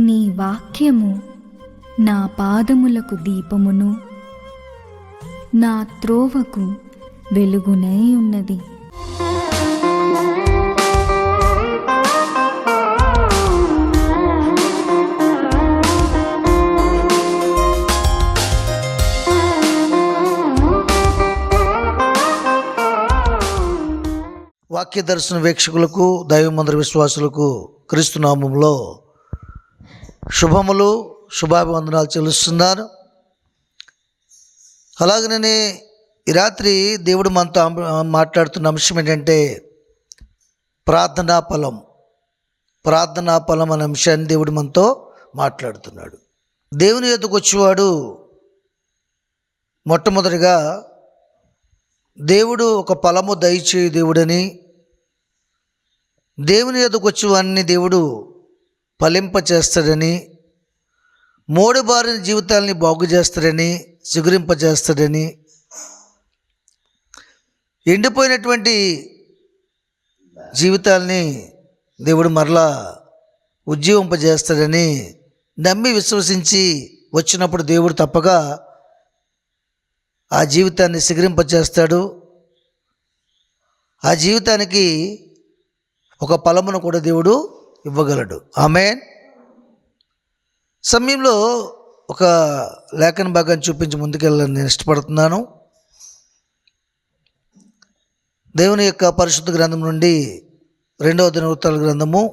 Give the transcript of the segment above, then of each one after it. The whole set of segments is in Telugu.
నీ వాక్యము నా పాదములకు దీపమును నా త్రోవకు వెలుగునై ఉన్నది. వాక్య దర్శన వీక్షకులకు, దైవమందిర విశ్వాసులకు క్రీస్తు నామములో శుభములు, శుభాభివందనాలు చెల్లిస్తున్నాను. అలాగనే ఈ రాత్రి దేవుడు మనతో మాట్లాడుతున్న అంశం ఏంటంటే ప్రార్థనా ఫలం అనే అంశాన్ని దేవుడు మనతో మాట్లాడుతున్నాడు. దేవుని యొద్దకు వచ్చేవాడు మొట్టమొదటిగా దేవుడు ఒక ఫలము దయచేయి దేవుడని, దేవుని యొద్దకు వచ్చేవాడిని దేవుడు ఫలింపచేస్తాడని, మోడుబారిన జీవితాలని బాగు చేస్తాడని, చిగురింపజేస్తాడని, ఎండిపోయినటువంటి జీవితాలని దేవుడు మరలా ఉజ్జీవింపజేస్తాడని నమ్మి విశ్వసించి వచ్చినప్పుడు దేవుడు తప్పగా ఆ జీవితాన్ని చిగురింపజేస్తాడు. ఆ జీవితానికి ఒక ఫలమును కూడా దేవుడు ఇవ్వగలడు. ఆమేన్. సమయంలో ఒక లేఖన భాగాన్ని చూపించి ముందుకెళ్ళాలని నేను ఇష్టపడుతున్నాను. దేవుని యొక్క పరిశుద్ధ గ్రంథం నుండి 2వ దినవృత్తాల గ్రంథము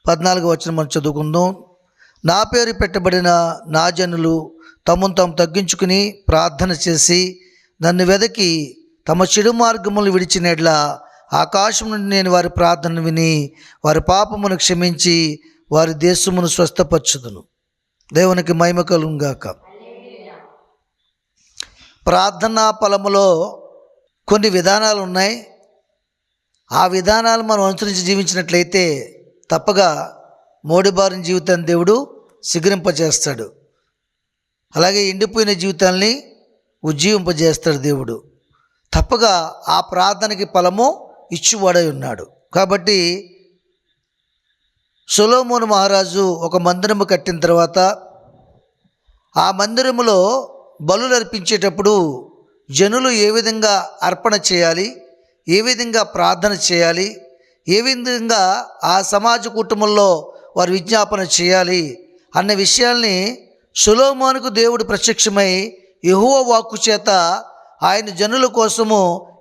14వ వచనం మనం చదువుకుందాం. నా పేరు పెట్టబడిన నా జనులు తమను తాము తగ్గించుకుని ప్రార్థన చేసి నన్ను వెదకి తమ చెడు మార్గములు విడిచినట్ల ఆకాశం నుండి నేను వారి ప్రార్థన విని వారి పాపమును క్షమించి వారి దేశమును స్వస్థపరచుదును. దేవునికి మహిమ కలుగును గాక. ప్రార్థనా ఫలములో కొన్ని విధానాలు ఉన్నాయి. ఆ విధానాలు మనం అనుసరించి జీవించినట్లయితే తప్పగా మోడిబారిన జీవితాన్ని దేవుడు చిగురింపజేస్తాడు. అలాగే ఎండిపోయిన జీవితాన్ని ఉజ్జీవింపజేస్తాడు దేవుడు. తప్పగా ఆ ప్రార్థనకి ఫలము ఇచ్చువాడై ఉన్నాడు. కాబట్టి సొలొమోను మహారాజు ఒక మందిరము కట్టిన తర్వాత ఆ మందిరములో బలులు అర్పించేటప్పుడు జనులు ఏ విధంగా అర్పణ చేయాలి, ఏ విధంగా ప్రార్థన చేయాలి, ఏ విధంగా ఆ సమాజ కుటుంబంలో వారు విజ్ఞాపన చేయాలి అన్న విషయాల్ని సొలొమోనుకు దేవుడు ప్రత్యక్షమై యెహోవా వాక్కు చేత ఆయన జనుల కోసము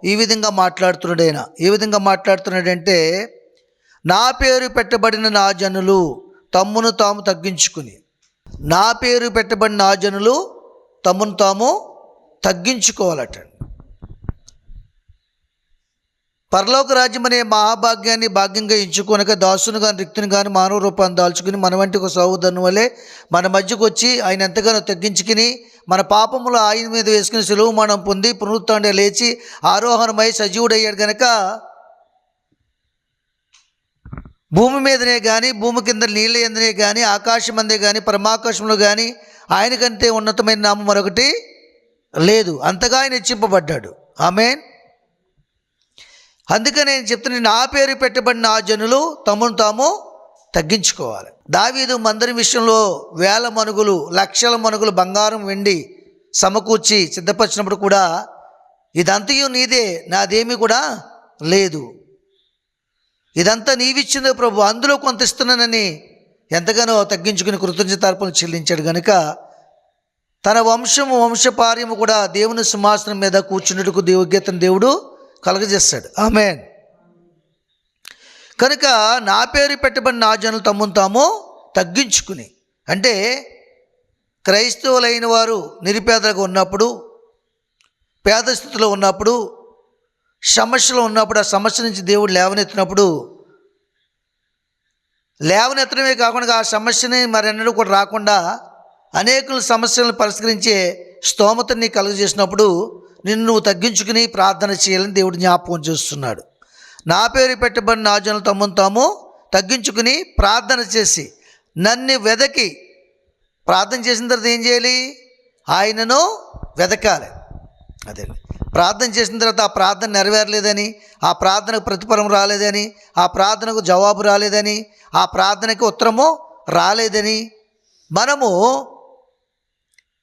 ఈ విధంగా మాట్లాడుతున్నాడు. ఆయన ఏ విధంగా మాట్లాడుతున్నాడంటే, నా పేరు పెట్టబడిన నా జనులు తమ్మును తాము తగ్గించుకుని, నా పేరు పెట్టబడిన నా జనులు తమ్మును తాము తగ్గించుకోవాలట. పరలోక రాజ్యం అనే మహాభాగ్యాన్ని భాగ్యంగా ఎంచుకొనక దాసును కానీ రిక్తుని కానీ మానవ రూపాన్ని దాల్చుకుని మన వంటి ఒక సహోదరుని వలె మన మధ్యకు వచ్చి ఆయన ఎంతగానో తగ్గించుకుని మన పాపములు ఆయన మీద వేసుకుని సులువు మరణం పొంది పునరుత్థానం లేచి ఆరోహణమై సజీవుడయ్యాడు కనుక భూమి మీదనే కానీ భూమి కింద నీళ్ళ ఎందనే కానీ ఆకాశం అందే కానీ పరమాకాశంలో కానీ ఆయన కంటే ఉన్నతమైన నామం మరొకటి లేదు. అంతగా ఆయన హెచ్చింపబడ్డాడు. ఆమేన్. అందుకని నేను చెప్తున్నాను, నా పేరు పెట్టబడిన ఆ జనులు తమను తాము తగ్గించుకోవాలి. దావీదు మందిరం విషయంలో వేల మనుగులు, లక్షల మనుగులు బంగారం వెండి సమకూర్చి సిద్ధపరిచినప్పుడు కూడా ఇదంతయు నీదే, నాదేమీ కూడా లేదు, ఇదంతా నీవిచ్చిందే ప్రభు, అందులో కొంత ఇస్తున్నానని ఎంతగానో తగ్గించుకుని కృతజ్ఞతార్పణలు చెల్లించాడు. కనుక తన వంశపార్యము కూడా దేవుని సింహాసనం మీద కూర్చున్నట్టుకు యోగ్యతను దేవుడు కలగజేస్తాడు. ఆమేన్. కనుక నా పేరు పెట్టబడిన నా జనులు తమ్మును తాము తగ్గించుకుని, అంటే క్రైస్తవులైన వారు నిరుపేదలుగా ఉన్నప్పుడు, పేద స్థితిలో ఉన్నప్పుడు, సమస్యలో ఉన్నప్పుడు, ఆ సమస్య నుంచి దేవుడు లేవనెత్తినప్పుడు, లేవనెత్తడమే కాకుండా ఆ సమస్యని మరెన్నడూ కూడా రాకుండా అనేకుల సమస్యలను పరిష్కరించే స్తోమతని కలుగజేసినప్పుడు నిన్ను నువ్వు తగ్గించుకుని ప్రార్థన చేయాలని దేవుడు జ్ఞాపకం చేస్తున్నాడు. నా పేరు పెట్టబడిన నా జనులు తమను తాము తగ్గించుకుని ప్రార్థన చేసి నన్ను వెదకి, ప్రార్థన చేసిన తర్వాత ఏం చేయాలి? ఆయనను వెదకాలి. అదే ప్రార్థన చేసిన తర్వాత ఆ ప్రార్థన నెరవేరలేదని, ఆ ప్రార్థనకు ప్రతిఫలం రాలేదని, ఆ ప్రార్థనకు జవాబు రాలేదని, ఆ ప్రార్థనకు ఉత్తరము రాలేదని మనము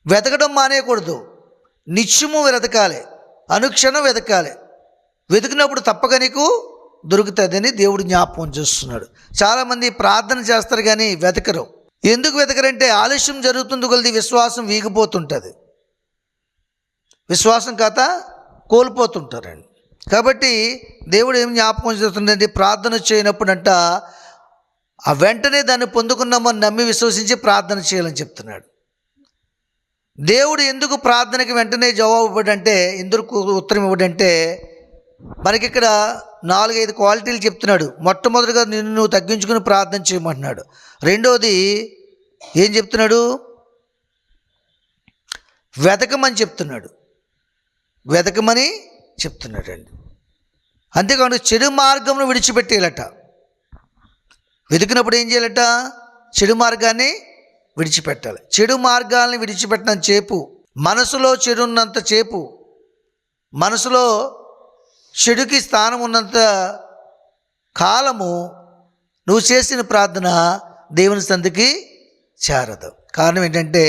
వెతకడం మానేయకూడదు. నిత్యము వెతకాలి, అనుక్షణం వెతకాలి. వెతికినప్పుడు తప్పక నీకు దొరుకుతుందని దేవుడు జ్ఞాపకం చేస్తున్నాడు. చాలామంది ప్రార్థన చేస్తారు కానీ వెతకరు. ఎందుకు వెతకరంటే ఆలస్యం జరుగుతుంది కొలది విశ్వాసం వీగిపోతుంటుంది, విశ్వాసం కాత కోల్పోతుంటారండి. కాబట్టి దేవుడు ఏం జ్ఞాపకం చేస్తుందంటే ప్రార్థన చేయనప్పుడంట ఆ వెంటనే దాన్ని పొందుకున్నామని నమ్మి విశ్వసించి ప్రార్థన చేయాలని చెప్తున్నాడు. దేవుడు ఎందుకు ప్రార్థనకి వెంటనే జవాబు ఇవ్వడంటే, ఎందుకు ఉత్తరం ఇవ్వడంటే మనకిక్కడ 4-5 క్వాలిటీలు చెప్తున్నాడు. మొట్టమొదటిగా నిన్ను నువ్వు తగ్గించుకుని ప్రార్థన చేయమంటున్నాడు. రెండోది ఏం చెప్తున్నాడు? వెతకమని చెప్తున్నాడు, వెతకమని చెప్తున్నాడండి. అంతేకాకుండా చెడు మార్గంను విడిచిపెట్టేయాలట. వెతికినప్పుడు ఏం చేయాలట? చెడు మార్గాన్ని విడిచిపెట్టాలి. చెడు మార్గాల్ని విడిచిపెట్టినంత చేపు, మనసులో చెడు ఉన్నంత చేపు, మనసులో చెడుకి స్థానం ఉన్నంత కాలము నువ్వు చేసిన ప్రార్థన దేవుని సంధికి చేరదు. కారణం ఏంటంటే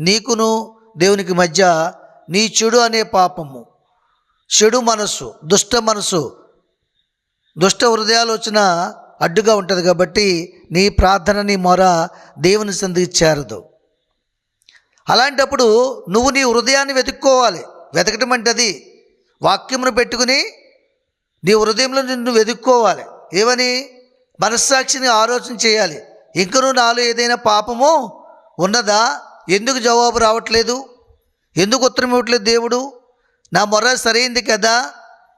నీకును దేవునికి మధ్య నీ చెడు అనే పాపము, చెడు మనసు, దుష్ట హృదయాలోచన అడ్డుగా ఉంటుంది. కాబట్టి నీ ప్రార్థన, నీ మొర దేవుని సంధికి చేరదు. అలాంటప్పుడు నువ్వు నీ హృదయాన్ని వెతుక్కోవాలి. వెతకటం అంటే అది వాక్యమును పెట్టుకుని నీ హృదయంలో నిన్ను వెతుక్కోవాలి. ఏమని? మనస్సాక్షిని ఆలోచన చేయాలి. ఇంకనూ నాలో ఏదైనా పాపము ఉన్నదా? ఎందుకు జవాబు రావట్లేదు? ఎందుకు ఉత్తరం ఇవ్వట్లేదు దేవుడు? నా మొర సరైంది కదా?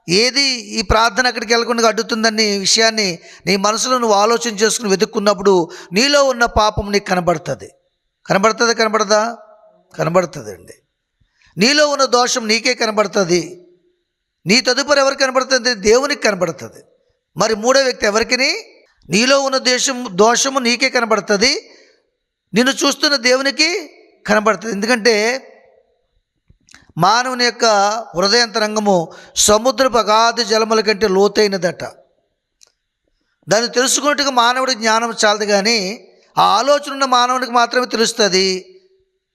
ఏది ఈ ప్రార్థన అక్కడికి వెళ్ళకుండా అడ్డుతుందని విషయాన్ని నీ మనసులో నువ్వు ఆలోచన చేసుకుని వెతుక్కున్నప్పుడు నీలో ఉన్న పాపం నీకు కనబడుతుంది. కనబడదా? కనబడుతుందండి. నీలో ఉన్న దోషం నీకే కనబడుతుంది. నీ తదుపరి ఎవరికి కనబడుతుంది? దేవునికి కనబడుతుంది. మరి మూడో వ్యక్తి ఎవరికి? నీలో ఉన్న దోషము నీకే కనబడుతుంది, నిన్ను చూస్తున్న దేవునికి కనబడుతుంది. ఎందుకంటే మానవుని యొక్క హృదయంతరంగము సముద్రపు అగాధ జలముల కంటే లోతైనదట. దాన్ని తెలుసుకున్నట్టుగా మానవుడి జ్ఞానం చాలదు, కానీ ఆ ఆలోచన ఉన్న మానవునికి మాత్రమే తెలుస్తుంది.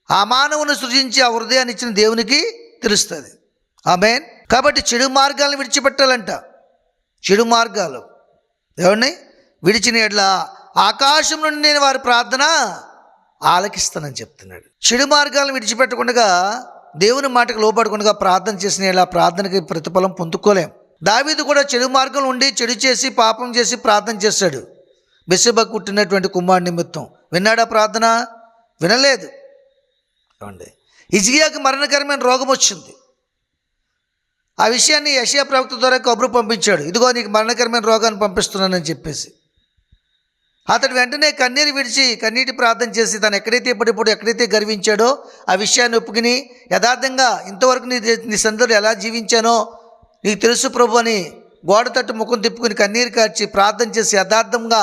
ఆ మానవుని సృజించి ఆ హృదయాన్ని ఇచ్చిన దేవునికి తెలుస్తుంది. ఆమేన్. కాబట్టి చెడు మార్గాలను విడిచిపెట్టాలంట. చెడు మార్గాలు ఎవరిని విడిచిన ఎడ్ల ఆకాశం నుండి నేను వారి ప్రార్థన ఆలకిస్తానని చెప్తున్నాడు. చెడు మార్గాలను విడిచిపెట్టకుండా దేవుని మాటకు లోపడకుండా ప్రార్థన చేసిన ఎడ్ల ఆ ప్రార్థనకి ప్రతిఫలం పొందుకోలేం. దావీదు కూడా చెడు మార్గం ఉండి చెడు చేసి పాపం చేసి ప్రార్థన చేశాడు. బెత్షెబకు పుట్టినటువంటి కుమారుడి నిమిత్తం. విన్నాడా ప్రార్థన? వినలేదు. హిజ్కియాకు మరణకరమైన రోగం వచ్చింది. ఆ విషయాన్ని యెషయా ప్రవక్త ద్వారా కబురు పంపించాడు. ఇదిగో నీకు మరణకరమైన రోగాన్ని పంపిస్తున్నానని చెప్పేసి. అతడు వెంటనే కన్నీరు విడిచి కన్నీటి ప్రార్థన చేసి తను ఎక్కడైతే గర్వించాడో ఆ విషయాన్ని ఒప్పుకుని యథార్థంగా ఇంతవరకు నీ సందర్భంలో ఎలా జీవించానో నీకు తెలుసు ప్రభు అని గోడ తట్టు ముఖం తిప్పుకుని కన్నీరు కార్చి ప్రార్థన చేసి యథార్థంగా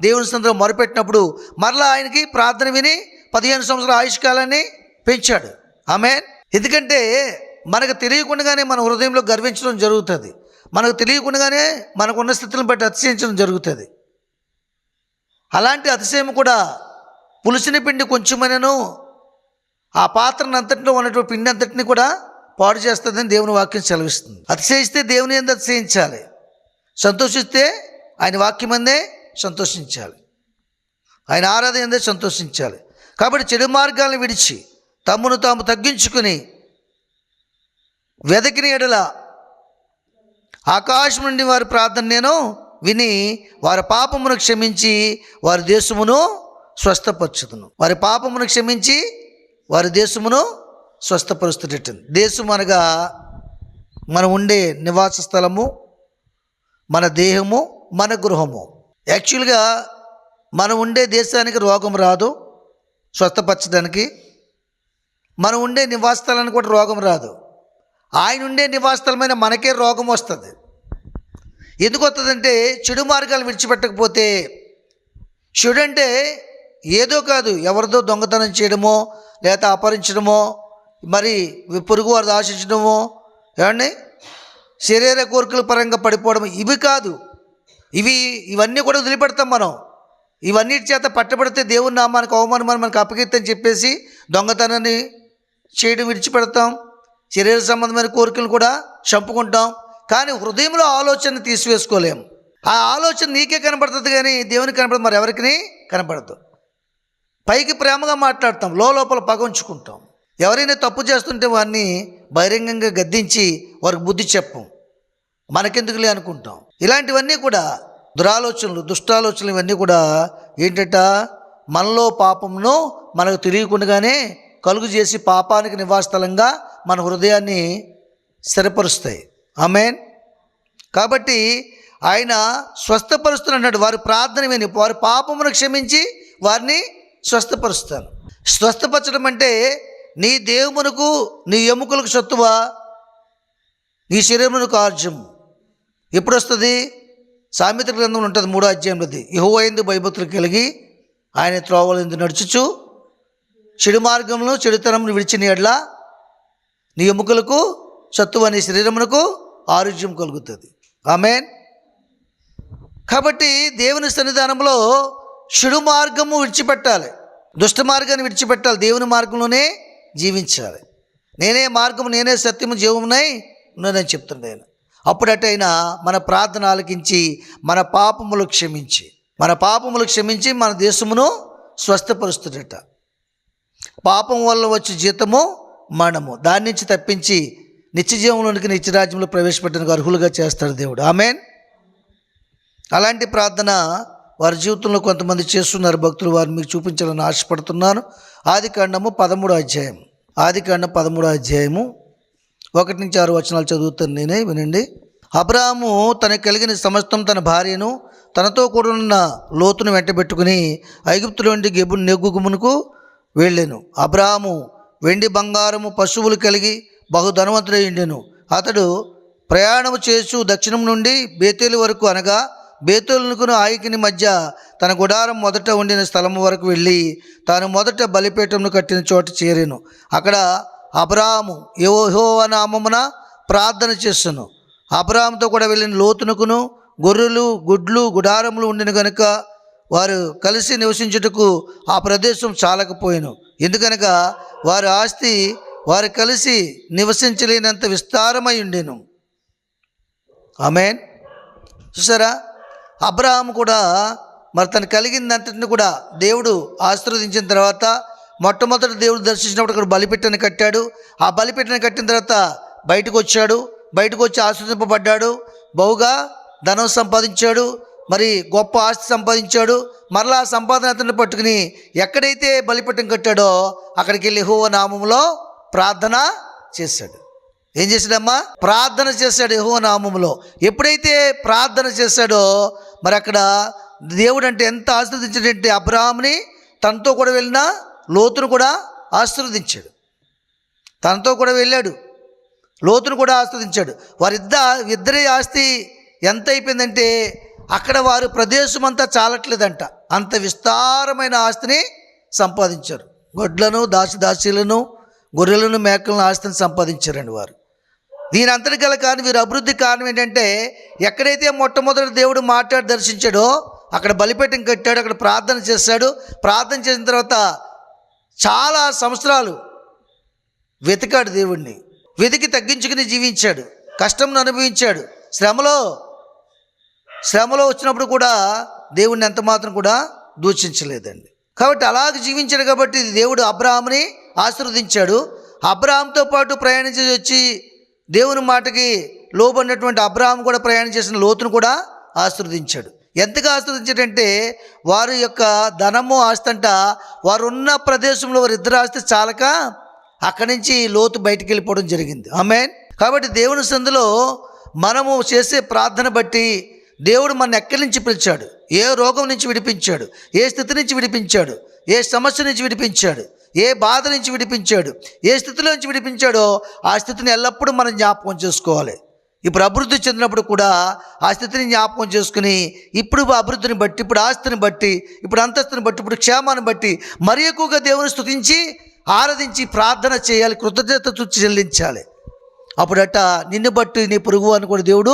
దేవుని సందర్భంలో మొరపెట్టినప్పుడు మరలా ఆయనకి ప్రార్థన విని 15 సంవత్సరాల ఆయుష్కాలాన్ని పెంచాడు. ఆమేన్. ఎందుకంటే మనకు తెలియకుండానే మన హృదయంలో గర్వించడం జరుగుతుంది. మనకు తెలియకుండానే మనకున్న స్థితులను బట్టి అతిశయించడం జరుగుతుంది. అలాంటి అతిశయం కూడా పులిసిన పిండి కొంచెమైనను ఆ పాత్రను అంతటిలో ఉన్నటువంటి పిండి అంతటిని కూడా పాడు చేస్తుందని దేవుని వాక్యం సెలవిస్తుంది. అతిశయిస్తే దేవుని యందు అతిశయించాలి, సంతోషిస్తే ఆయన వాక్యం అందే సంతోషించాలి, ఆయన ఆరాధన అందే సంతోషించాలి. కాబట్టి చెడు మార్గాలను విడిచి తమ్మును తాము తగ్గించుకుని వెదకిన ఎడల ఆకాశం నుండి వారి ప్రార్థన నేను విని వారి పాపమును క్షమించి వారి దేశమును స్వస్థపరచుదును. వారి పాపమును క్షమించి వారి దేశమును స్వస్థపరుస్తున్నట్టుంది. దేశం అనగా మనం ఉండే నివాస స్థలము, మన దేహము, మన గృహము. యాక్చువల్గా మనం ఉండే దేశానికి రోగం రాదు స్వస్థపరచడానికి. మనం ఉండే నివాస స్థలానికి కూడా రోగం రాదు. ఆయన ఉండే నివాస స్థలమైన మనకే రోగం వస్తుంది. ఎందుకు వస్తుందంటే చెడు మార్గాలు విడిచిపెట్టకపోతే. చెడు అంటే ఏదో కాదు, ఎవరిదో దొంగతనం చేయడమో, లేకపోతే అపహరించడమో, మరి పొరుగు వారిని ఆశించడమో, ఏమండి శరీర కోరికల పరంగా పడిపోవడం, ఇవి కాదు. ఇవన్నీ కూడా వదిలిపెడతాం మనం. ఇవన్నిటి చేత పట్టబడితే దేవుని నామానికి అవమానమని మనకు అపకీర్తని చెప్పేసి దొంగతనాన్ని చేయడం విడిచిపెడతాం, శరీర సంబంధమైన కోరికలు కూడా చంపుకుంటాం. కానీ హృదయంలో ఆలోచన తీసివేసుకోలేము. ఆ ఆలోచన నీకే కనబడుతుంది కానీ దేవునికి కనబడదు, మరి ఎవరికి కనబడదు. పైకి ప్రేమగా మాట్లాడతాం, లోపల పగ ఉంచుకుంటాం. ఎవరైనా తప్పు చేస్తుంటే వారిని బహిరంగంగా గద్దించి వారికి బుద్ధి చెప్పం, మనకెందుకులే అనుకుంటాం. ఇలాంటివన్నీ కూడా దురాలోచనలు, దుష్టాలోచనలు ఇవన్నీ కూడా ఏంటంట, మనలో పాపమును మనకు తెలియకుండానే కలుగు చేసి పాపానికి నివాసస్థలంగా మన హృదయాన్ని స్థిరపరుస్తాయి. ఆమేన్. కాబట్టి ఆయన స్వస్థపరుస్తున్నాడు. వారి ప్రార్థన విని వారి పాపమును క్షమించి వారిని స్వస్థపరుస్తాను. స్వస్థపరచడం అంటే నీ దేవునికి, నీ ఎముకలకు సత్తువా, నీ శరీరమునకు ఆర్జము. ఎప్పుడు వస్తుంది? సామెతల గ్రంథంలో ఉంటుంది 3వ అధ్యాయంలోది. యెహోవా యందు భయభక్తులు కలిగి ఆయన త్రోవలందు నడుచుచు చెడు మార్గమును చెడుతనమును విడిచిన యెడల నీ ఎముకలకు సత్తువ, నీ శరీరమునకు ఆరోగ్యం కలుగుతుంది. ఆమేన్. కాబట్టి దేవుని సన్నిధానంలో చెడు మార్గము విడిచిపెట్టాలి, దుష్ట మార్గాన్ని విడిచిపెట్టాలి, దేవుని మార్గంలోనే జీవించాలి. నేనే మార్గము, నేనే సత్యము, జీవమునై ఉన్నానని చెప్తున్నాను. అప్పుడటైనా మన ప్రార్థన ఆలకించి మన పాపములు క్షమించి మన దేశమును స్వస్థపరుస్తుడట. పాపం వల్ల వచ్చే జీతము మరణము, దాని నుంచి తప్పించి నిత్యజీవంలోనికి, నిత్యరాజ్యంలో ప్రవేశపెట్టడానికి అర్హులుగా చేస్తాడు దేవుడు. ఆమేన్. అలాంటి ప్రార్థన వారి జీవితంలో కొంతమంది చేస్తున్నారు భక్తులు. వారిని మీకు చూపించాలని ఆశపడుతున్నాను. ఆదికాండము 13వ అధ్యాయం, ఆదికాండం 13వ అధ్యాయము 1-6 వచనాలు చదువుతాను నేనే, వినండి. అబ్రాహాము తనకు కలిగిన సమస్తం, తన భార్యను, తనతో కూడా ఉన్న లోతును వెంటబెట్టుకుని ఐగుప్తులో నుండి నెగ్గుమునకు వెళ్ళాను. అబ్రాహాము వెండి బంగారము పశువులు కలిగి బహుధనవంతుడై ఉండెను. అతడు ప్రయాణము చేస్తూ దక్షిణం నుండి బేతేలు వరకు, అనగా బేతేలుకును ఆయికిని మధ్య తన గుడారం మొదట ఉండిన స్థలం వరకు వెళ్ళి తాను మొదట బలిపీఠంను కట్టిన చోట చేరాను. అక్కడ అబ్రాహాము యెహోవా నామమున ప్రార్థన చేస్తాను. అబ్రాహాముతో కూడా వెళ్ళిన లోతునకును గొర్రెలు, గుడ్లు, గుడారములు ఉండిన కనుక వారు కలిసి నివసించుటకు ఆ ప్రదేశం చాలకపోయాను. ఎందుకనగా వారి ఆస్తి వారు కలిసి నివసించలేనంత విస్తారమై ఉండెను. ఆమేన్. చూసారా, అబ్రాహాము కూడా మరి తను కలిగిందంతటిని కూడా దేవుడు ఆశీర్వదించిన తర్వాత మొట్టమొదటి దేవుడు దర్శించినప్పుడు అక్కడ బలిపీఠాన్ని కట్టాడు. ఆ బలిపీఠాన్ని కట్టిన తర్వాత బయటకు వచ్చి ఆశీర్వదింపబడ్డాడు. బహుగా ధనం సంపాదించాడు, మరి గొప్ప ఆస్తి సంపాదించాడు. మరలా ఆ సంపాదన అతన్ని పట్టుకుని ఎక్కడైతే బలిపీఠం కట్టాడో అక్కడికి వెళ్ళి యెహోవా నామములో ప్రార్థన చేశాడు. ఏం చేశాడమ్మా? ప్రార్థన చేశాడు యెహోవా నామములో. ఎప్పుడైతే ప్రార్థన చేశాడో మరి అక్కడ దేవుడు అంటే ఎంత ఆశీర్వదించాడంటే అబ్రాహాముని, తనతో కూడా వెళ్ళిన లోతును కూడా ఆశీర్వదించాడు. తనతో కూడా వెళ్ళాడు, లోతును కూడా ఆశీర్వదించాడు. ఇద్దరి ఆస్తి ఎంత అయిపోయిందంటే అక్కడ వారు ప్రదేశం అంతా చాలట్లేదంట, అంత విస్తారమైన ఆస్తిని సంపాదించారు. గొడ్లను, దాసీలను, గొర్రెలను, మేకలను ఆస్తిని సంపాదించారండి వారు. దీని అంతటి గల కారణం, వీరి అభివృద్ధి కారణం ఏంటంటే ఎక్కడైతే మొట్టమొదటి దేవుడు మాట్లాడి దర్శించాడో అక్కడ బలిపీఠం కట్టాడు, అక్కడ ప్రార్థన చేశాడు. ప్రార్థన చేసిన తర్వాత చాలా సంవత్సరాలు వెతికాడు దేవుణ్ణి. వెతికి తగ్గించుకుని జీవించాడు, కష్టంను అనుభవించాడు. శ్రమలో వచ్చినప్పుడు కూడా దేవుణ్ణి ఎంత మాత్రం కూడా దూషించలేదండి. కాబట్టి అలాగ జీవించాడు. కాబట్టి దేవుడు అబ్రాహాముని ఆశీర్వదించాడు. అబ్రాహాంతో పాటు ప్రయాణించి వచ్చి దేవుని మాటకి లోబడినటువంటి అబ్రాహాము కూడా ప్రయాణం చేసిన లోతును కూడా ఆశీర్వదించాడు. ఎంతగా ఆశీర్వదించాడంటే వారి యొక్క ధనము, ఆస్తి అంట వారు ఉన్న ప్రదేశంలో వారి ఇద్దరు ఆస్తి చాలక అక్కడి నుంచి లోతు బయటికి వెళ్ళిపోవడం జరిగింది. ఆమేన్. కాబట్టి దేవుని సందులో మనము చేసే ప్రార్థన బట్టి దేవుడు మన ఎక్కడి నుంచి పిలిచాడు, ఏ రోగం నుంచి విడిపించాడు, ఏ స్థితి నుంచి విడిపించాడు, ఏ సమస్య నుంచి విడిపించాడు, ఏ బాధ నుంచి విడిపించాడు, ఏ స్థితిలో నుంచి విడిపించాడో ఆ స్థితిని ఎల్లప్పుడూ మనం జ్ఞాపకం చేసుకోవాలి. ఇప్పుడు అభివృద్ధి చెందినప్పుడు కూడా ఆ స్థితిని జ్ఞాపకం చేసుకుని ఇప్పుడు అభివృద్ధిని బట్టి, ఇప్పుడు ఆస్తిని బట్టి, ఇప్పుడు అంతస్తుని బట్టి, ఇప్పుడు క్షేమాన్ని బట్టి మరి ఎక్కువగా దేవుని స్తుతించి ఆరాధించి ప్రార్థన చేయాలి, కృతజ్ఞత చెల్లించాలి. అప్పుడట నిన్ను బట్టి నీ పొరుగు అని కూడా దేవుడు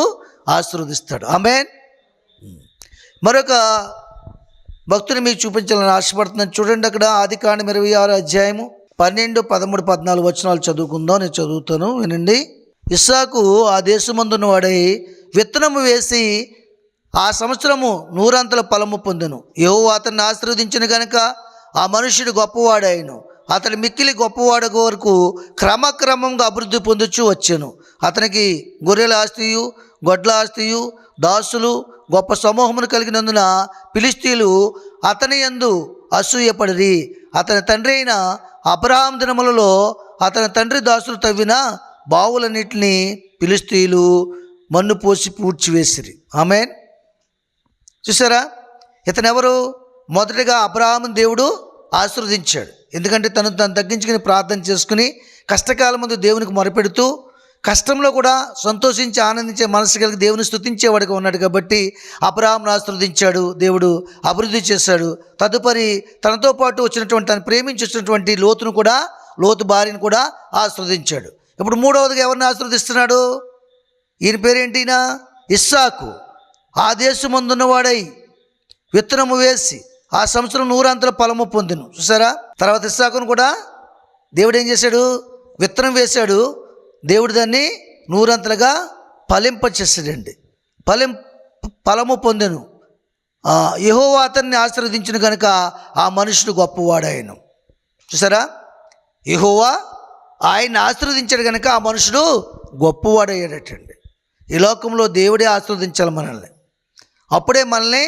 ఆశీర్వదిస్తాడు. ఆమేన్. మరొక భక్తుని మీకు చూపించాలని ఆశపడుతున్నాను. చూడండి, అక్కడ ఆదికాండం 26 అధ్యాయము 12, 13, 14 వచనాలు చదువుకుందాం. నేను చదువుతాను, వినండి. ఇస్సాకు ఆ దేశమందున్న వాడై విత్తనము వేసి ఆ సంవత్సరము 100 ఫలము పొందెను. యెహోవా అతన్ని ఆశీర్వదించిన గనుక ఆ మనుష్యుడు గొప్పవాడాయను. అతడు మిక్కిలి గొప్పవాడ వరకు క్రమక్రమంగా అభివృద్ధి పొందుచూ వచ్చాను. అతనికి గొర్రెల ఆస్తియు గొడ్ల ఆస్తియు దాసులు గొప్ప సమూహమును కలిగినందున ఫిలిష్తీయులు అతని యందు అసూయపడిరి. అతని తండ్రి అయిన అబ్రహాము దినములలో అతని తండ్రి దాసులు తవ్విన బావులన్నిటిని ఫిలిష్తీయులు మన్ను పోసి పూడ్చివేసిరి. ఆమేన్. చూసారా, ఇతను ఎవరు? మొదటిగా అబ్రహామును దేవుడు ఆశీర్వదించాడు. ఎందుకంటే తను తగ్గించుకుని ప్రార్థన చేసుకుని కష్టకాలం ముందు దేవునికి మొరపెడుతూ కష్టంలో కూడా సంతోషించి ఆనందించే మనసు కలిగి దేవుని స్తుతించేవాడిగా ఉన్నాడు కాబట్టి అబ్రహామును ఆశీర్వదించాడు. దేవుడు అభివృద్ధి చేశాడు. తదుపరి తనతో పాటు వచ్చినటువంటి, తను ప్రేమించి వచ్చినటువంటి లోతు భార్యను కూడా ఆశీర్వదించాడు. ఇప్పుడు మూడవదిగా ఎవరిని ఆశీర్వదిస్తున్నాడు? ఈయన పేరేంటి? ఇస్సాకు. ఆ దేశమందున్నవాడై విత్తనము వేసి ఆ సంవత్సరం 100 ఫలము పొందెను. చూసారా, తర్వాత ఇస్సాకును కూడా దేవుడు ఏం చేశాడు? విత్తనం వేశాడు. దేవుడు దాన్ని 100 ఫలింపచేసాడండి. ఫలము పొందెను. యెహోవా అతన్ని ఆశీర్వదించిన కనుక ఆ మనుషుడు గొప్పవాడాయను. చూసారా, యెహోవా ఆయన్ని ఆశీర్వదించాడు కనుక ఆ మనుషుడు గొప్పవాడయ్యాడటండి. ఈ లోకంలో దేవుడే ఆశీర్వదించాలి మనల్ని. అప్పుడే మనల్ని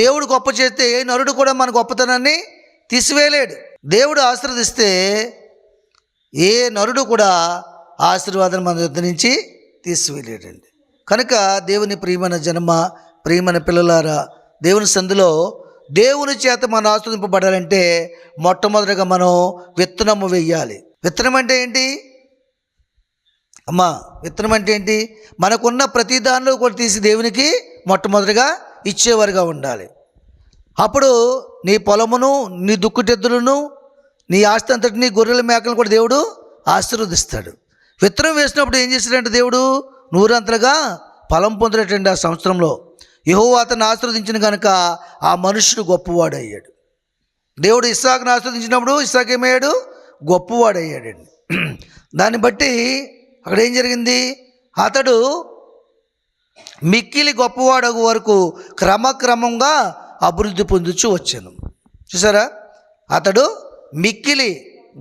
దేవుడు గొప్ప చేస్తే ఏ నరుడు కూడా మన గొప్పతనాన్ని తీసివేయలేడు. దేవుడు ఆశీర్వదిస్తే ఏ నరుడు కూడా ఆశీర్వాదం మన యొద్ద నుంచి తీసివేయలేడండి. కనుక దేవుని ప్రియమైన జనమ, ప్రియమైన పిల్లలారా, దేవుని సందులో దేవుని చేత మనం ఆశీర్వదింపబడాలంటే మొట్టమొదటిగా మనం విత్తనము వెయ్యాలి. విత్తనం అంటే ఏంటి అమ్మా? విత్తనం అంటే ఏంటి? మనకున్న ప్రతి దానిలో కూడా తీసి దేవునికి మొట్టమొదటిగా ఇచ్చేవారుగా ఉండాలి. అప్పుడు నీ పొలమును, నీ దుక్కుటెద్దులను, నీ ఆస్తి అంతటిని, గొర్రెల మేకలను కూడా దేవుడు ఆశీర్వదిస్తాడు. విత్తనం వేసినప్పుడు ఏం చేశాడంటే దేవుడు 100 ఫలం పొందినట్టండి. ఆ సంవత్సరంలో యెహోవా అతన్ని ఆశీర్వదించిన కనుక ఆ మనుషుడు గొప్పవాడు అయ్యాడు. దేవుడు ఇస్సాకును ఆశీర్వదించినప్పుడు ఇస్సాకు ఏమయ్యాడు? గొప్పవాడు అయ్యాడండి. దాన్ని బట్టి అక్కడ ఏం జరిగింది? అతడు మిక్కిలి గొప్పవాడగు వరకు క్రమక్రమంగా అభివృద్ధి పొందుచూ వచ్చాను. చూసారా, అతడు మిక్కిలి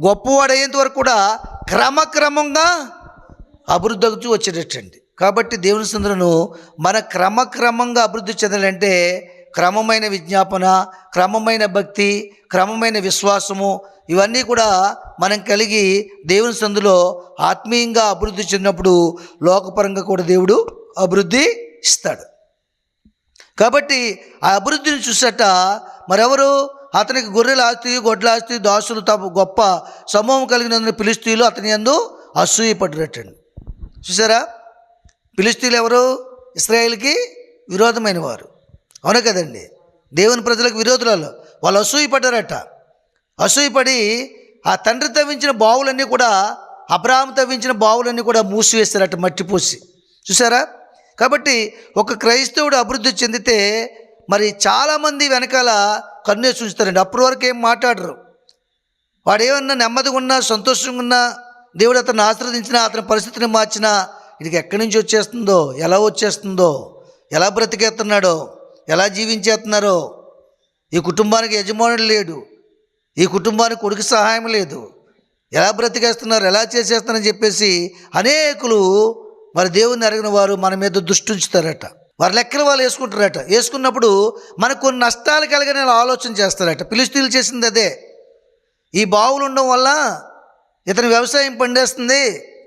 గొప్పవాడయ్యేంత వరకు కూడా క్రమక్రమంగా అభివృద్ధి అవుతూ వచ్చేటట్టండి. కాబట్టి దేవుని సందులను మన క్రమక్రమంగా అభివృద్ధి చెందాలంటే క్రమమైన విజ్ఞాపన, క్రమమైన భక్తి, క్రమమైన విశ్వాసము, ఇవన్నీ కూడా మనం కలిగి దేవుని సందులో ఆత్మీయంగా అభివృద్ధి చెందినప్పుడు లోకపరంగా కూడా దేవుడు అభివృద్ధి ఇస్తాడు. కాబట్టి ఆ అభివృద్ధిని చూసట మరెవరు? అతనికి గొర్రెల ఆస్తి, గొడ్ల ఆస్తి, దాసులు గొప్ప సమూహం కలిగినందున ఫిలిష్తీయులు అతని యందు అసూయపడ్డటండి. చూసారా, ఫిలిష్తీయులు ఎవరు? ఇశ్రాయేలుకి విరోధమైన వారు. అవునా కదండి? దేవుని ప్రజలకు విరోధులలో వాళ్ళు అసూయపడ్డారట. అసూయపడి ఆ తండ్రి తవ్వించిన బావులన్నీ కూడా, అబ్రహాము తవ్వించిన బావులన్నీ కూడా మూసివేస్తారట, మట్టిపోసి. చూసారా, కాబట్టి ఒక క్రైస్తవుడు అభివృద్ధి చెందితే మరి చాలామంది వెనకాల కన్నేసి ఉంచుతారండి. అప్పటి వరకు ఏం మాట్లాడరు. వాడు ఏమన్నా నెమ్మదిగా ఉన్నా, సంతోషంగా ఉన్నా, దేవుడు అతను ఆశీర్వదించినా, అతని పరిస్థితిని మార్చినా, వీడికి ఎక్కడి నుంచి వచ్చేస్తుందో, ఎలా వచ్చేస్తుందో, ఎలా బ్రతికేస్తున్నాడో, ఎలా జీవించేస్తున్నారో, ఈ కుటుంబానికి యజమానుడు లేడు, ఈ కుటుంబానికి కొడుకు సహాయం లేదు, ఎలా బ్రతికేస్తున్నారు, ఎలా చేసేస్తున్నారని చెప్పేసి అనేకులు మరి దేవుని అడిగిన వారు మన మీద దృష్టి ఉంచుతారట. వారి లెక్కలు వాళ్ళు వేసుకుంటారట. వేసుకున్నప్పుడు మనకు కొన్ని నష్టాలు కలిగిన ఆలోచన చేస్తారట. ఫిలిష్తీయులు చేసింది అదే. ఈ బావులు ఉండడం వల్ల ఇతని వ్యవసాయం పండేస్తుంది,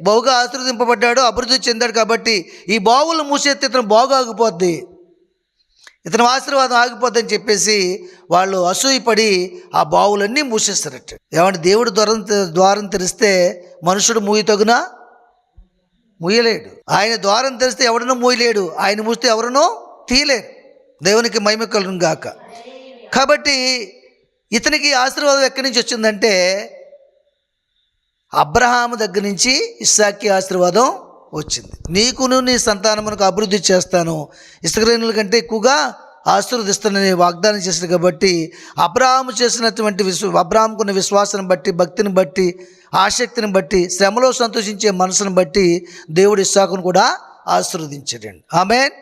బహుగా ఆశీర్వదింపబడ్డాడు, అభివృద్ధి చెందాడు, కాబట్టి ఈ బావులు మూసేస్తే ఇతను బాగు ఆగిపోద్ది, ఇతని ఆశీర్వాదం ఆగిపోద్దని చెప్పేసి వాళ్ళు అసూయపడి ఆ బావులన్నీ మూసేస్తారట. ఏమంటే దేవుడు ద్వారం తెరిస్తే మనుషుడు మూయతగునా? మూయలేడు. ఆయన ద్వారం తెరిస్తే ఎవడనూ మూయలేడు, ఆయన మూస్తే ఎవరినో తీయలేరు. దేవునికి మహిమ కలుగును గాక. కాబట్టి ఇతనికి ఆశీర్వాదం ఎక్కడి నుంచి వచ్చిందంటే అబ్రహాము దగ్గర నుంచి ఇస్సాకి ఆశీర్వాదం వచ్చింది. నీకును నీ సంతానమునకు అభివృద్ధి చేస్తాను, ఇశ్రాయేలీయుల కంటే ఎక్కువగా ఆశీర్వదిస్తానని వాగ్దానం చేశాడు. కాబట్టి అబ్రాహాము చేసినటువంటి అబ్రాహాముకున్న విశ్వాసాన్ని బట్టి, భక్తిని బట్టి, ఆసక్తిని బట్టి, శ్రమలో సంతోషించే మనసును బట్టి దేవుడు ఇస్సాకును కూడా ఆశీర్వదించాడండి. ఆమేన్.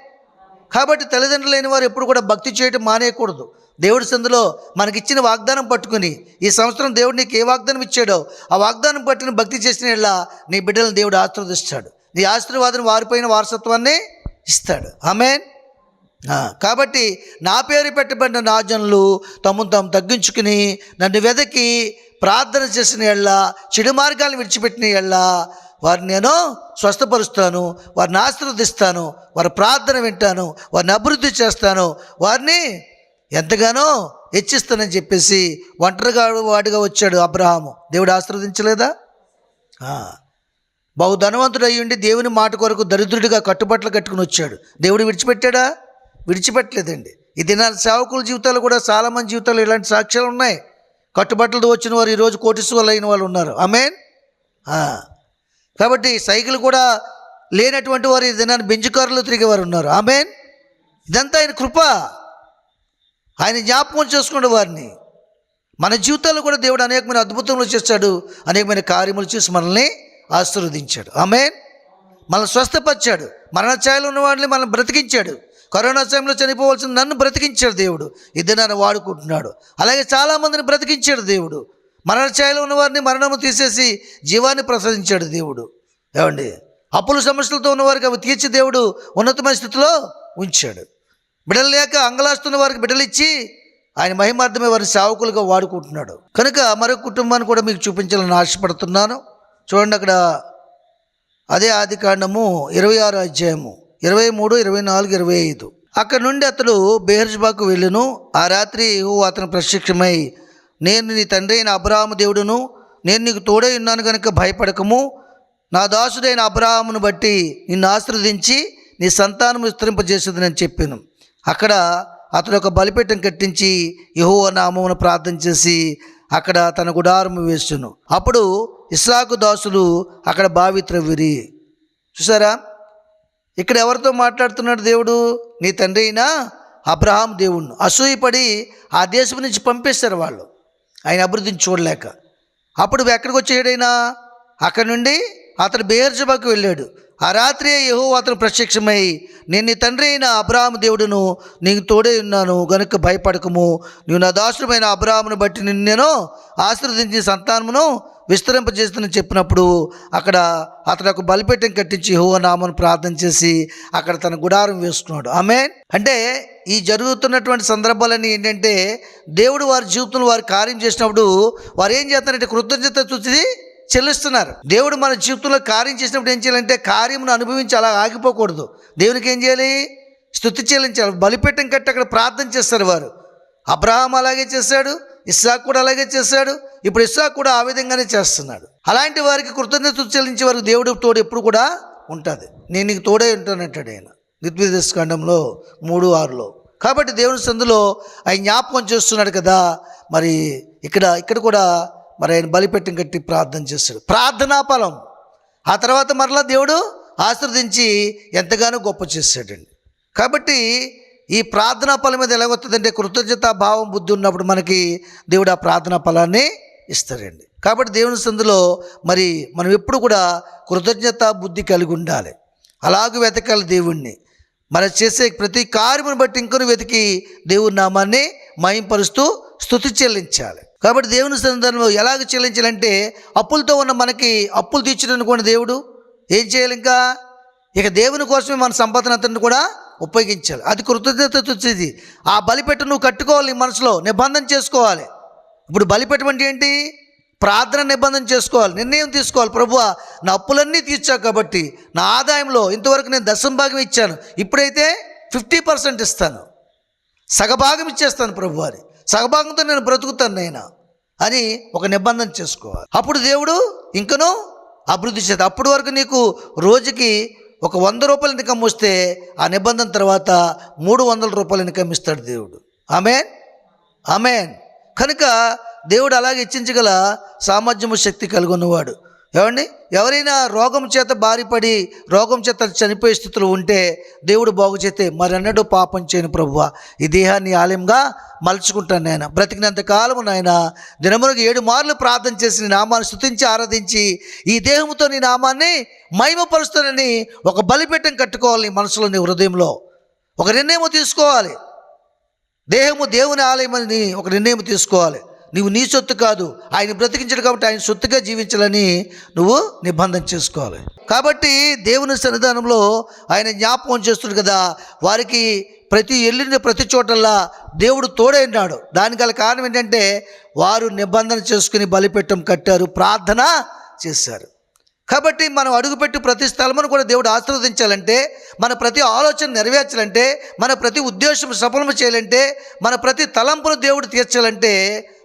కాబట్టి తల్లిదండ్రులు లేని వారు ఎప్పుడు కూడా భక్తి చేయడం మానేయకూడదు. దేవుడి సందులో మనకిచ్చిన వాగ్దానం పట్టుకుని, ఈ సంవత్సరం దేవుడు నీకు ఏ వాగ్దానం ఇచ్చాడో ఆ వాగ్దానం పట్టుకుని భక్తి చేసిన యెడల నీ బిడ్డలను దేవుడు ఆశీర్వదిస్తాడు. నీ ఆశీర్వాదం వారిపైన వారసత్వాన్ని ఇస్తాడు. ఆమేన్. కాబట్టి నా పేరు పెట్టబడిన నా జనులు తమను తాము తగ్గించుకుని నన్ను వెదకి ప్రార్థన చేసిన యెడల, చెడు మార్గాలను విడిచిపెట్టిన యెడల వారిని నేను స్వస్థపరుస్తాను, వారిని ఆశీర్వదిస్తాను, వారి ప్రార్థన వింటాను, వారిని అభివృద్ధి చేస్తాను, వారిని ఎంతగానో హెచ్చిస్తానని చెప్పేసి ఒంటరిగా వాడిగా వచ్చాడు అబ్రహాము. దేవుడు ఆశీర్వదించలేదా? బహు ధనవంతుడు అయ్యుండి దేవుని మాట కొరకు దరిద్రుడిగా కట్టుబట్టలు కట్టుకుని వచ్చాడు. దేవుడు విడిచిపెట్టాడా? విడిచిపెట్టలేదండి. ఈ దినాల సేవకుల జీవితాలు కూడా చాలామంది జీవితాలు ఇలాంటి సాక్ష్యాలు ఉన్నాయి. కట్టుబట్టలతో వచ్చిన వారు ఈరోజు కోటీశ్వరులు అయిన వాళ్ళు ఉన్నారు. ఆమేన్. కాబట్టి సైకిల్ కూడా లేనటువంటి వారు ఈ దినాన్ని బెంచ్ కారులో తిరిగేవారు ఉన్నారు. ఆమేన్. ఇదంతా ఆయన కృప. ఆయన జ్ఞాపకం చేసుకునే వారిని మన జీవితాల్లో కూడా దేవుడు అనేకమైన అద్భుతములు చేశాడు, అనేకమైన కార్యములు చేసి మనల్ని ఆశీర్వదించాడు. ఆమేన్. మనల్ని స్వస్థపరిచాడు. మరణ ఛాయలో ఉన్న వాడిని మనల్ని బ్రతికించాడు. కరోనా సమయంలో చనిపోవాల్సిన నన్ను బ్రతికించాడు దేవుడు. ఇది నన్ను వాడుకుంటున్నాడు. అలాగే చాలామందిని బ్రతికించాడు దేవుడు. మరణ ఛాయలో ఉన్న వారిని మరణము తీసేసి జీవాన్ని ప్రసాదించాడు దేవుడు. ఏమండి, అప్పుల సమస్యలతో ఉన్నవారికి అవి తీర్చి దేవుడు ఉన్నతమైన స్థితిలో ఉంచాడు. బిడ్డలు లేక అంగలాస్తున్న వారికి బిడ్డలు ఇచ్చి ఆయన మహిమార్థమే వారిని సేవకులుగా వాడుకుంటున్నాడు. కనుక మరొక కుటుంబాన్ని కూడా మీకు చూపించాలని ఆశపడుతున్నాను. చూడండి, అక్కడ అదే ఆదికాండము 26వ అధ్యాయము 23, 24, 25. అక్కడ నుండి అతడు బెహెర్షెబాకు వెళ్ళెను. ఆ రాత్రి యెహోవా అతను ప్రత్యక్షమై, నేను నీ తండ్రి అయిన అబ్రహాము దేవుడును, నేను నీకు తోడై ఉన్నాను కనుక భయపడకము. నా దాసుడైన అబ్రహామును బట్టి నిన్ను ఆశీర్వదించి నీ సంతానం విస్తరింపజేసేది నేను చెప్పాను. అక్కడ అతడు ఒక బలిపీఠం కట్టించి యెహోవా నామమున ప్రార్థన చేసి అక్కడ తన గుడారము వేసును. అప్పుడు ఇస్సాకు దాసులు అక్కడ బావి త్రవ్విరి. చూసారా, ఇక్కడ ఎవరితో మాట్లాడుతున్నాడు దేవుడు? నీ తండ్రి అయినా అబ్రహాం దేవుణ్ణి. అసూయపడి ఆ దేశం నుంచి పంపేశారు వాళ్ళు, ఆయన అభివృద్ధిని చూడలేక. అప్పుడు ఎక్కడికి వచ్చాడైనా? అక్కడి నుండి అతను బెహెర్షెబాకు వెళ్ళాడు. ఆ రాత్రి యెహోవా అతను ప్రత్యక్షమై, నేను నీ తండ్రి అయిన అబ్రహాము దేవుడును, నీకు తోడే ఉన్నాను గనుక భయపడకము. నీవు నా దాసుడమైన అబ్రహామును బట్టి నిన్ను నేను ఆశీర్వదించి సంతానమును విస్తరింపజేస్తుందని చెప్పినప్పుడు అక్కడ అతడు ఒక బలిపీఠం కట్టించి యెహోవా నామమును ప్రార్థన చేసి అక్కడ తన గుడారం వేసుకున్నాడు. ఆమేన్. అంటే ఈ జరుగుతున్నటువంటి సందర్భాలన్నీ ఏంటంటే, దేవుడు వారి జీవితంలో వారి కార్యం చేసినప్పుడు వారు ఏం చేస్తారంటే కృతజ్ఞత స్తుతి చెల్లిస్తున్నారు. దేవుడు మన జీవితంలో కార్యం చేసినప్పుడు ఏం చేయాలంటే, కార్యమును అనుభవించి అలా ఆగిపోకూడదు. దేవునికి ఏం చేయాలి? స్తుతి చెల్లించాలి. బలిపీఠం కట్టి అక్కడ ప్రార్థన చేస్తారు వారు. అబ్రహాం అలాగే చేశాడు, ఇస్సాకు కూడా అలాగే చేశాడు. ఇప్పుడు ఇస్సాకు కూడా ఆ విధంగానే చేస్తున్నాడు. అలాంటి వారికి కృతజ్ఞత చెల్లించే వారికి దేవుడు తోడు ఎప్పుడు కూడా ఉంటుంది. నేను నీకు తోడే ఉంటానంటాడు ఆయన ద్వితీయోపదేశకాండంలో 3:6. కాబట్టి దేవుని సందులో ఆయన జ్ఞాపకం చేస్తున్నాడు కదా. మరి ఇక్కడ కూడా మరి ఆయన బలిపీఠం కట్టి ప్రార్థన చేశాడు. ప్రార్థనా ఫలం ఆ తర్వాత మరలా దేవుడు ఆశీర్వదించి ఎంతగానో గొప్ప చేశాడండి. కాబట్టి ఈ ప్రార్థనా ఫలం మీద ఎలాగొస్తుందంటే, కృతజ్ఞతా భావం బుద్ధి ఉన్నప్పుడు మనకి దేవుడు ఆ ప్రార్థనా ఫలాన్ని ఇస్తాడండి. కాబట్టి దేవుని సందులో మరి మనం ఎప్పుడు కూడా కృతజ్ఞతా బుద్ధి కలిగి ఉండాలి. అలాగే వెతకాలి దేవుణ్ణి. మనం చేసే ప్రతి కార్యమును బట్టి ఇంకొన్ని వెతికి దేవుని నామాన్ని మహింపరుస్తూ స్తుతి చెల్లించాలి. కాబట్టి దేవుని సందర్భంలో ఎలాగ చెల్లించాలంటే, అప్పులతో ఉన్న మనకి అప్పులు తీర్చడానికి దేవుడు ఏం చేయాలి? ఇక దేవుని కోసమే మన సంపదన అంతటిని కూడా ఉపయోగించాలి. అది కృతజ్ఞత వచ్చేది. ఆ బలిపెట్టు నువ్వు కట్టుకోవాలి, మనసులో నిబంధన చేసుకోవాలి. ఇప్పుడు బలిపెట్టు అంటే ఏంటి? ప్రార్థన నిబంధన చేసుకోవాలి, నిర్ణయం తీసుకోవాలి. ప్రభువా, నా అప్పులన్నీ తీర్చావు కాబట్టి నా ఆదాయంలో ఇంతవరకు నేను 10% ఇచ్చాను, ఇప్పుడైతే 50% ఇస్తాను, సగభాగం ఇచ్చేస్తాను ప్రభు అని, సగభాగంతో నేను బ్రతుకుతాను నైనా అని ఒక నిబంధన చేసుకోవాలి. అప్పుడు దేవుడు ఇంకనూ అభివృద్ధి చేస్తాడు. అప్పటి వరకు నీకు రోజుకి ఒక 100 రూపాయలు ఇన్కమ్ వస్తే ఆ నిబంధన తర్వాత 300 రూపాయలు ఇన్కమ్ ఇస్తాడు దేవుడు. ఆమేన్, ఆమేన్. కనుక దేవుడు అలాగే ఇచ్చించగల సామర్థ్యము శక్తి కలిగి ఉన్నవాడు. ఏమండి, ఎవరైనా రోగం చేత బారిపడి రోగం చేత చనిపోయే స్థితిలో ఉంటే దేవుడు బాగు చేస్తే మరెన్నడూ పాపం చేయను ప్రభువా, ఈ దేహాన్ని ఆలయంగా మలుచుకుంటాను నాయన, బ్రతికినంత కాలము నాయన దినమునకు 7 మార్లు ప్రార్థన చేసి నీ నామాన్ని స్తుతించి ఆరాధించి ఈ దేహంతో నీ నామాన్ని మహిమపరుస్తానని ఒక బలిపీఠం కట్టుకోవాలి నీ మనసులో, నీ హృదయంలో ఒక నిర్ణయం తీసుకోవాలి. దేహము దేవుని ఆలయం అని ఒక నిర్ణయం తీసుకోవాలి. నువ్వు నీ సొత్తు కాదు, ఆయన బ్రతికించడు కాబట్టి ఆయన సొత్తుగా జీవించాలని నువ్వు నిబంధన చేసుకోవాలి. కాబట్టి దేవుని సన్నిధానంలో ఆయన జ్ఞాపకం చేస్తుంది కదా, వారికి వెళ్ళిన ప్రతి చోటల్లా దేవుడు తోడైనాడు. దానికి గల కారణం ఏంటంటే వారు నిబంధన చేసుకుని బలిపీఠం కట్టారు, ప్రార్థన చేశారు. కాబట్టి మనం అడుగుపెట్టి ప్రతి స్థలమును కూడా దేవుడు ఆశీర్వదించాలంటే, మన ప్రతి ఆలోచన నెరవేర్చాలంటే, మన ప్రతి ఉద్దేశం సఫలం చేయాలంటే, మన ప్రతి తలంపును దేవుడు తీర్చాలంటే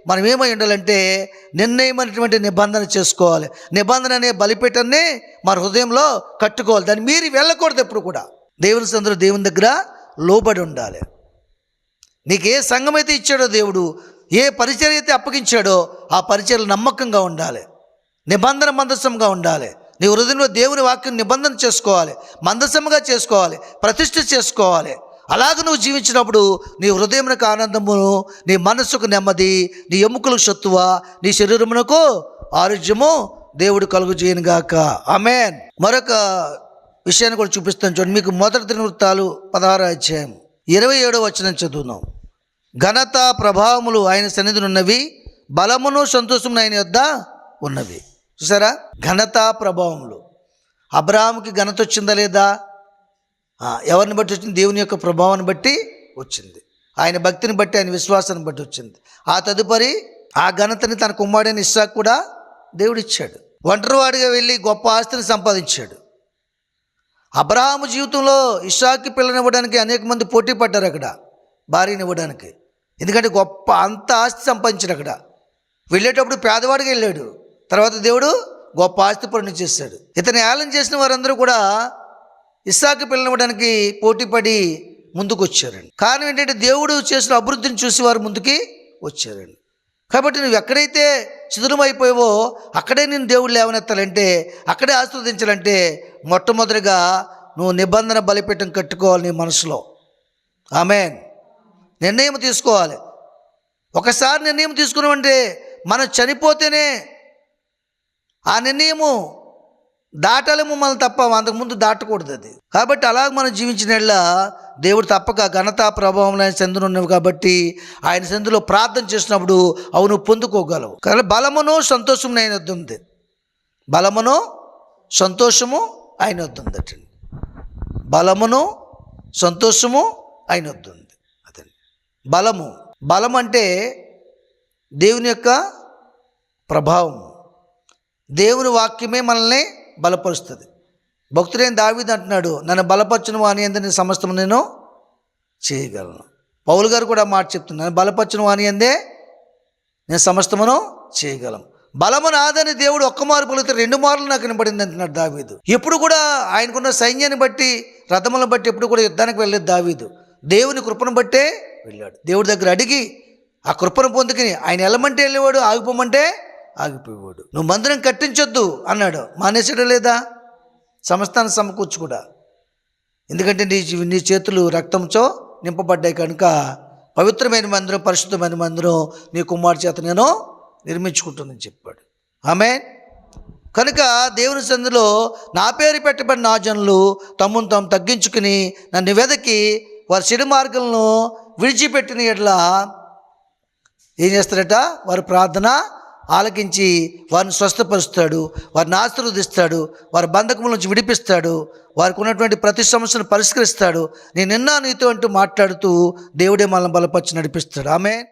మనం ఏమై ఉండాలంటే నిర్ణయమైనటువంటి నిబంధన చేసుకోవాలి. నిబంధన అనే బలిపీఠాన్ని మన హృదయంలో కట్టుకోవాలి. దాన్ని మీరి వెళ్ళకూడదు. ఎప్పుడు కూడా దేవుని సందులో దేవుని దగ్గర లోబడి ఉండాలి. నీకు ఏ సంఘం అయితే ఇచ్చాడో దేవుడు, ఏ పరిచర్య అయితే అప్పగించాడో ఆ పరిచర్యలు నమ్మకంగా ఉండాలి, నిబంధన మందసంగా ఉండాలి. నీ హృదయంలో దేవుని వాక్యం నిబంధన చేసుకోవాలి, మందసంగా చేసుకోవాలి, ప్రతిష్ఠ చేసుకోవాలి. అలాగ నువ్వు జీవించినప్పుడు నీ హృదయమునకు ఆనందమును, నీ మనస్సుకు నెమ్మది, నీ ఎముకలకు సత్తువ, నీ శరీరమునకు ఆరోగ్యము దేవుడు కలుగు చేయనుగాక. ఆమేన్. మరొక విషయాన్ని కూడా చూపిస్తాను చూడండి. మీకు మొదటి దినవృత్తాలు 16వ అధ్యాయం 27వ వచనం చదువుదాం. ఘనత ప్రభావములు ఆయన సన్నిధిని ఉన్నవి, బలమును సంతోషమును ఆయన యొద్ద ఉన్నవి. చూసారా, ఘనత ప్రభావములు. అబ్రహాముకి ఘనత వచ్చిందా లేదా? ఎవరిని బట్టి వచ్చింది? దేవుని యొక్క ప్రభావాన్ని బట్టి వచ్చింది, ఆయన భక్తిని బట్టి, ఆయన విశ్వాసాన్ని బట్టి వచ్చింది. ఆ తదుపరి ఆ ఘనతని తన కుమారుడైన ఇస్సాకు కూడా దేవుడు ఇచ్చాడు. ఒంటరివాడిగా వెళ్ళి గొప్ప ఆస్తిని సంపాదించాడు. అబ్రహాము జీవితంలో ఇస్సాకు పిల్లనివ్వడానికి అనేక మంది పోటీ పడ్డారు అక్కడ, భార్యనివ్వడానికి. ఎందుకంటే గొప్ప అంత ఆస్తి సంపాదించాడు. అక్కడ వెళ్ళేటప్పుడు పేదవాడిగా వెళ్ళాడు, తర్వాత దేవుడు గొప్ప ఆస్తి పనులు చేశాడు. ఇతను ఏలం చేసిన వారందరూ కూడా ఇస్సాకు పిల్లనివ్వడానికి పోటీ పడి ముందుకు వచ్చారండి. కారణం ఏంటంటే దేవుడు చేసిన అభివృద్ధిని చూసి వారు ముందుకి వచ్చారండి. కాబట్టి నువ్వు ఎక్కడైతే శిథిలమైపోయావో అక్కడే నేను దేవుడు లేవనెత్తాలంటే, అక్కడే ఆశీర్వదించాలంటే మొట్టమొదటిగా నువ్వు నిబంధన బలిపీఠం కట్టుకోవాలి నీ మనసులో. ఆమేన్. నిర్ణయం తీసుకోవాలి. ఒకసారి నిర్ణయం తీసుకున్నామంటే మనం చనిపోతేనే ఆ నిర్ణయము దాటాలేమో మనం తప్ప అంతకుముందు దాటకూడదు అది. కాబట్టి అలాగ మనం జీవించిన దేవుడు తప్పక ఘనత ప్రభావం ఆయన సందులో ఉన్నవి కాబట్టి ఆయన సందులో ప్రార్థన చేసినప్పుడు అవును పొందుకోగలవు. కానీ బలమును సంతోషము ఆయన వద్ద ఉంది, బలమును సంతోషము ఆయన వద్ద ఉందటండి. బలమును సంతోషము ఆయన వద్ద ఉంది. అదండి బలము. బలం అంటే దేవుని యొక్క ప్రభావం, దేవుని వాక్యమే మనల్ని బలపరుస్తుంది. భక్తుడైన దావీదు అంటున్నాడు, నన్ను బలపరచును వాని యందు నేను సమస్తము నేను చేయగలను. పౌలు గారు కూడా మాట చెప్తున్నాను, బలపరచును వాని యందే నేను సమస్తమును చేయగలను. బలము నాదని దేవుడు ఒక్క మారు పలికితే 2 మార్లు నాకు వినబడింది అంటున్నాడు దావీదు. ఎప్పుడు కూడా ఆయనకున్న సైన్యాన్ని బట్టి, రథములను బట్టి ఎప్పుడు కూడా యుద్ధానికి వెళ్ళలేదు దావీదు. దేవుని కృపను బట్టే వెళ్ళాడు. దేవుడి దగ్గర అడిగి ఆ కృపను పొందుకుని ఆయన వెళ్ళమంటే వెళ్ళేవాడు, ఆగిపోమంటే ఆగిపోయేవాడు. నువ్వు మందిరం కట్టించొద్దు అన్నాడు, మానేసాడా లేదా? సమస్తాన్ని సమకూర్చు కూడా. ఎందుకంటే నీ చేతులు రక్తంతో నింపబడ్డాయి కనుక పవిత్రమైన మందిరం, పరిశుద్ధమైన మందిరం నీ కుమారుడి చేత నేను నిర్మించుకుంటుందని చెప్పాడు. ఆమేన్. కనుక దేవుని సన్నిధిలో నా పేరు పెట్టబడిన నా జనులు తమ్మును తాము తగ్గించుకుని నన్ను వెదకి వారి చెడు మార్గాలను విడిచిపెట్టిన యెడల ఏం చేస్తాడట? వారి ప్రార్థన ఆలకించి వారిని స్వస్థపరుస్తాడు, వారిని ఆశీర్వదిస్తాడు, వారి బంధకముల నుంచి విడిపిస్తాడు, వారికి ఉన్నటువంటి ప్రతి సమస్యను పరిష్కరిస్తాడు. నేను నిన్న నీతో అంటూ మాట్లాడుతూ దేవుడే మనల్ని బలపరిచి నడిపిస్తాడు. ఆమేన్.